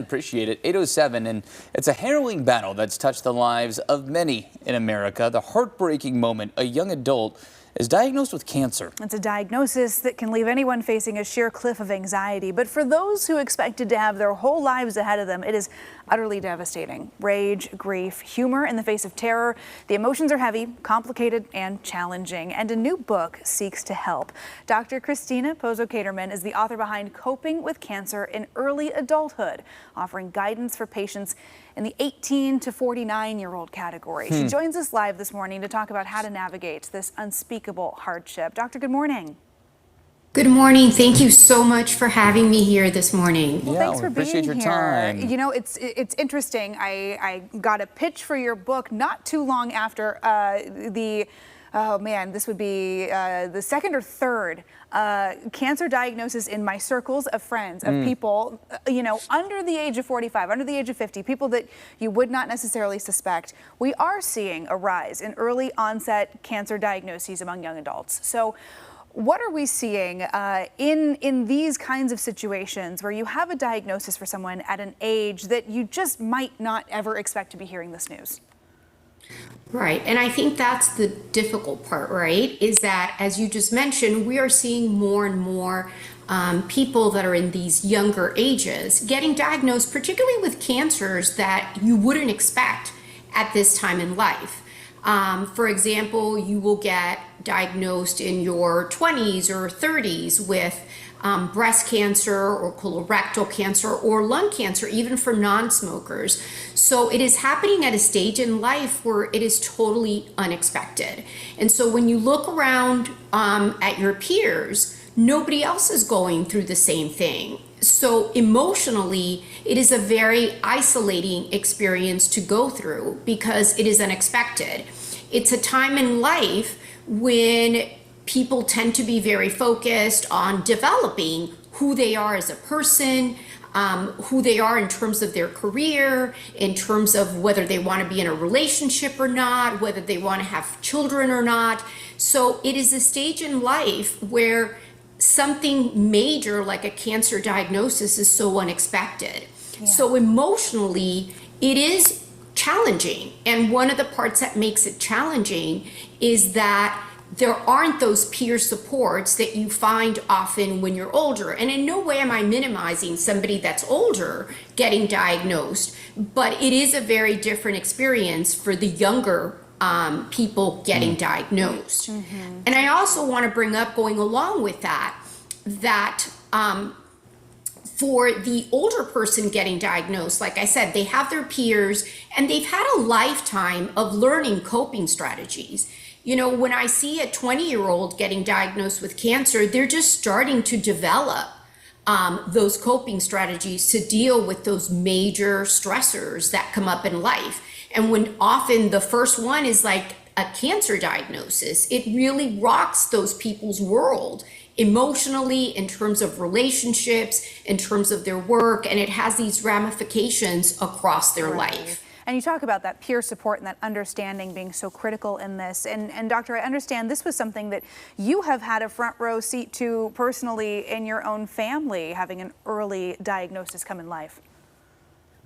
Appreciate it. 8:07, and it's a harrowing battle that's touched the lives of many in America. The heartbreaking moment a young adult is diagnosed with cancer. It's a diagnosis that can leave anyone facing a sheer cliff of anxiety. But for those who expected to have their whole lives ahead of them, it is utterly devastating. Rage, grief, humor in the face of terror. The emotions are heavy, complicated, and challenging. And a new book seeks to help. Dr. Christina Pozo-Caterman is the author behind Coping with Cancer in Early Adulthood, offering guidance for patients in the 18 to 49-year-old category. She joins us live this morning to talk about how to navigate this unspeakable hardship. Doctor, good morning. Good morning. Thank you so much for having me here this morning. Well, thanks for appreciate being your time. You know, it's interesting. I got a pitch for your book not too long after oh man, this would be the second or third cancer diagnosis in my circles of friends, of people, you know, under the age of 45, under the age of 50, people that you would not necessarily suspect. We are seeing a rise in early onset cancer diagnoses among young adults. So what are we seeing in these kinds of situations where you have a diagnosis for someone at an age that you just might not ever expect to be hearing this news? Right. And I think that's the difficult part, right? Is that, as you just mentioned, we are seeing more and more people that are in these younger ages getting diagnosed, particularly with cancers that you wouldn't expect at this time in life. For example, you will get diagnosed in your 20s or 30s with breast cancer or colorectal cancer or lung cancer, even for non-smokers. So it is happening at a stage in life where it is totally unexpected. And so when you look around at your peers, nobody else is going through the same thing. So emotionally, it is a very isolating experience to go through because it is unexpected. It's a time in life when people tend to be very focused on developing who they are as a person, who they are in terms of their career, in terms of whether they want to be in a relationship or not, whether they want to have children or not. So it is a stage in life where something major like a cancer diagnosis is so unexpected. Yeah. So emotionally, it is challenging. And one of the parts that makes it challenging is that there aren't those peer supports that you find often when you're older. And in no way am I minimizing somebody that's older getting diagnosed, but it is a very different experience for the younger people getting diagnosed. And I also want to bring up, going along with that, for the older person getting diagnosed, like I said, they have their peers and they've had a lifetime of learning coping strategies. You know, when I see a 20-year-old getting diagnosed with cancer, they're just starting to develop those coping strategies to deal with those major stressors that come up in life. And when often the first one is like a cancer diagnosis, it really rocks those people's world emotionally, in terms of relationships, in terms of their work, and it has these ramifications across their life. And you talk about that peer support and that understanding being so critical in this. And Doctor, I understand this was something that you have had a front row seat to personally in your own family, having an early diagnosis come in life.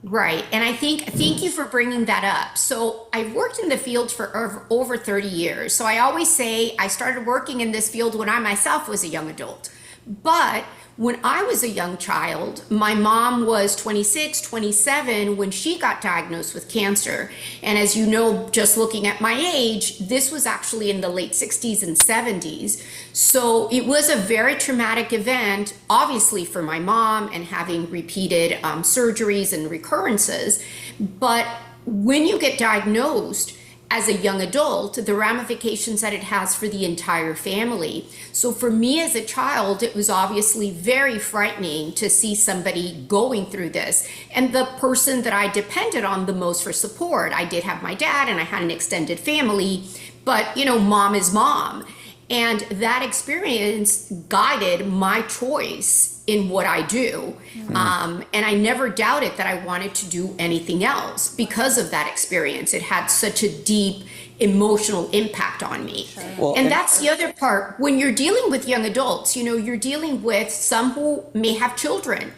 Right. And I think, thank you for bringing that up. So I've worked in the field for over 30 years. So I always say I started working in this field when I myself was a young adult. But when I was a young child, my mom was 26, 27 when she got diagnosed with cancer. And as you know, just looking at my age, this was actually in the late 60s and 70s. So it was a very traumatic event, obviously for my mom and having repeated surgeries and recurrences. But when you get diagnosed as a young adult, the ramifications that it has for the entire family. So for me as a child, it was obviously very frightening to see somebody going through this. And the person that I depended on the most for support, I did have my dad and I had an extended family, but you know, mom is mom. And that experience guided my choice in what I do. And I never doubted that I wanted to do anything else because of that experience. It had such a deep emotional impact on me. Well, and that's the other part. When you're dealing with young adults, you know, you're dealing with some who may have children.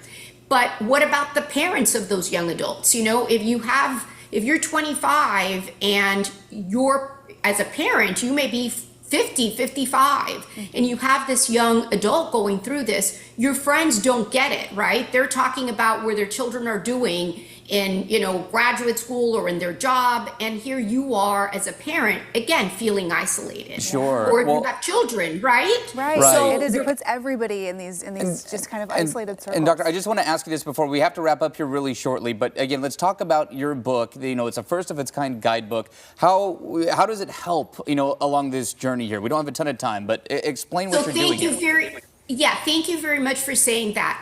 But what about the parents of those young adults? You know, if you're 25 and as a parent, you may be 50, 55, and you have this young adult going through this, your friends don't get it, right? They're talking about where their children are doing in, graduate school or in their job, and here you are as a parent, again, feeling isolated. Sure. Or you have children, right? Right. So it is. It puts everybody in these just kind of isolated circles. And Doctor, I just want to ask you this before we have to wrap up here really shortly. But again, let's talk about your book. It's a first of its kind guidebook. How does it help along this journey here? We don't have a ton of time, but explain what you're doing here. Thank you very much for saying that.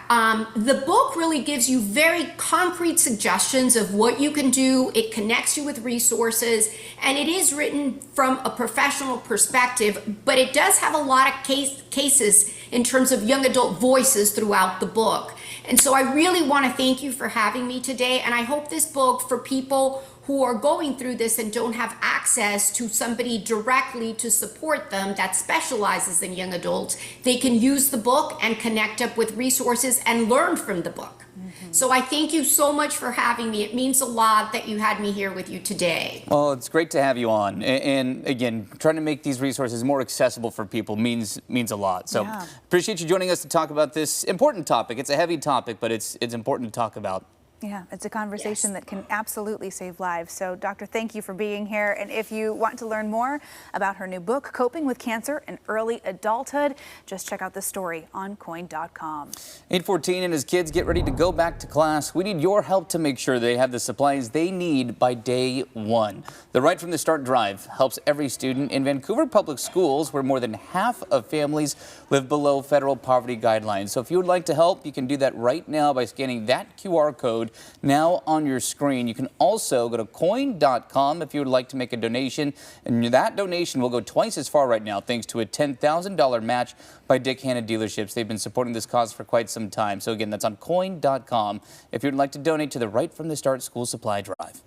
The book really gives you very concrete suggestions of what you can do. It connects you with resources, and it is written from a professional perspective, but it does have a lot of cases in terms of young adult voices throughout the book. And so I really want to thank you for having me today, and I hope this book, for people who are going through this and don't have access to somebody directly to support them that specializes in young adults, they can use the book and connect up with resources and learn from the book. So I thank you so much for having me. It means a lot that you had me here with you today. Well, it's great to have you on. And again, trying to make these resources more accessible for people means a lot. So appreciate you joining us to talk about this important topic. It's a heavy topic, but it's important to talk about. Yeah, it's a conversation that can absolutely save lives. So, Doctor, thank you for being here. And if you want to learn more about her new book, Coping with Cancer in Early Adulthood, just check out the story on KOIN.com. 8:14 and his kids get ready to go back to class. We need your help to make sure they have the supplies they need by day one. The Right from the Start drive helps every student in Vancouver Public Schools, where more than half of families live below federal poverty guidelines. So if you would like to help, you can do that right now by scanning that QR code now on your screen. You can also go to KOIN.com if you would like to make a donation, and that donation will go twice as far right now thanks to a $10,000 match by Dick Hanna Dealerships. They've been supporting this cause for quite some time. So again, that's on KOIN.com if you would like to donate to the Right from the Start School Supply Drive.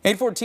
8:14.